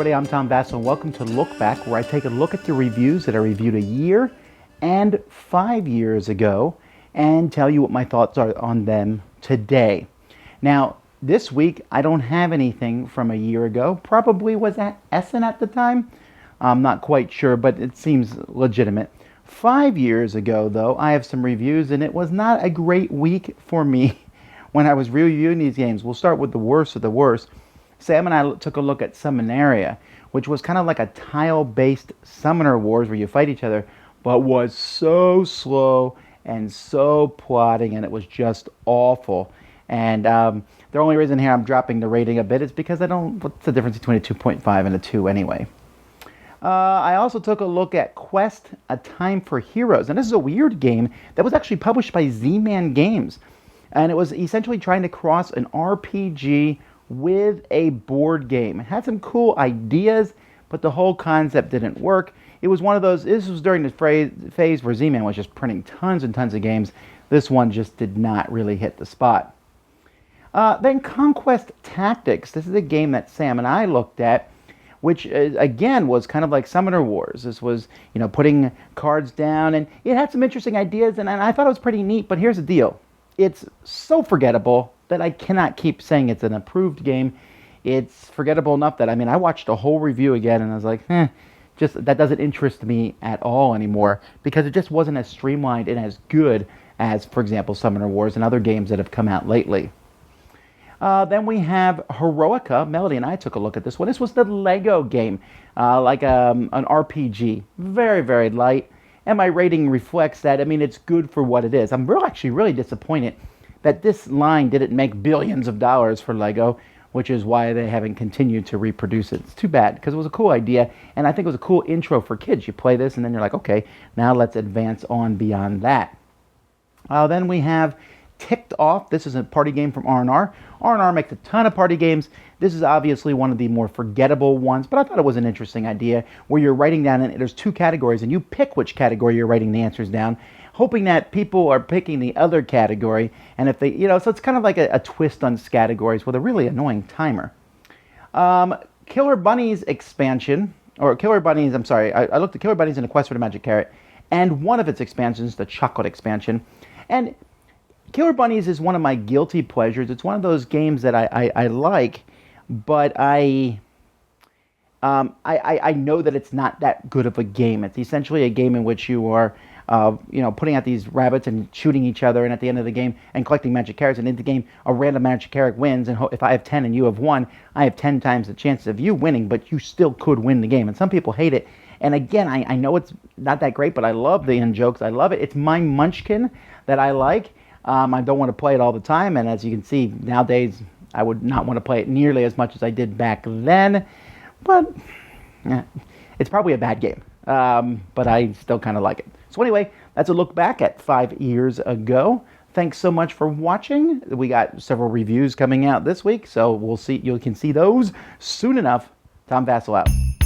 everybody, I'm Tom Vassell, and welcome to Look Back, where I take a look at the reviews that I reviewed a year and 5 years ago and tell you what my thoughts are on them today. Now, this week, I don't have anything from a year ago. Probably was at Essen at the time. I'm not quite sure, but it seems legitimate. 5 years ago, though, I have some reviews, and it was not a great week for me when I was reviewing these games. We'll start with the worst of the worst. Sam and I took a look at Seminary A, which was kind of like a tile-based Summoner Wars where you fight each other, but was so slow and so plotting, and it was just awful. And the only reason here I'm dropping the rating a bit is because what's the difference between a 2.5 and a 2 anyway? I also took a look at Quest, A Time for Heroes, and this is a weird game that was actually published by Z-Man Games. And it was essentially trying to cross an RPG with a board game. It had some cool ideas, but the whole concept didn't work. It was one of those, this was during the phase where Z-Man was just printing tons and tons of games. This one just did not really hit the spot. Then Conquest Tactics. This is a game that Sam and I looked at, which again was kind of like Summoner Wars. This was, putting cards down, and it had some interesting ideas, and I thought it was pretty neat, but here's the deal. It's so forgettable that I cannot keep saying it's an approved game. It's forgettable enough that, I watched a whole review again, and I was like, that doesn't interest me at all anymore, because it just wasn't as streamlined and as good as, for example, Summoner Wars and other games that have come out lately. Then we have Heroica. Melody and I took a look at this one. This was the Lego game, like an RPG. Very, very light. And my rating reflects that. It's good for what it is. I'm actually really disappointed that this line didn't make billions of dollars for Lego, which is why they haven't continued to reproduce it. It's too bad, because it was a cool idea, and I think it was a cool intro for kids. You play this, and then you're like, okay, now let's advance on beyond that. Then we have Ticked Off. This is a party game from R&R. R&R makes a ton of party games. This is obviously one of the more forgettable ones, but I thought it was an interesting idea where you're writing down, and there's two categories, and you pick which category you're writing the answers down, hoping that people are picking the other category, and if they, so it's kind of like a twist on categories with a really annoying timer. Killer Bunnies expansion, or Killer Bunnies, I'm sorry, I looked at Killer Bunnies in A Quest for the Magic Carrot, and one of its expansions, the Chocolate expansion, and Killer Bunnies is one of my guilty pleasures. It's one of those games that I like, but I know that it's not that good of a game. It's essentially a game in which you are, putting out these rabbits and shooting each other, and at the end of the game, and collecting magic carrots. And in the game, a random magic carrot wins. And if I have 10 and you have 1, I have 10 times the chances of you winning, but you still could win the game. And some people hate it. And again, I know it's not that great, but I love the in-jokes. I love it. It's my munchkin that I like. I don't want to play it all the time, and as you can see, nowadays, I would not want to play it nearly as much as I did back then, but it's probably a bad game, but I still kind of like it. So anyway, that's a look back at 5 years ago. Thanks so much for watching. We got several reviews coming out this week, so you can see those soon enough. Tom Vassell out.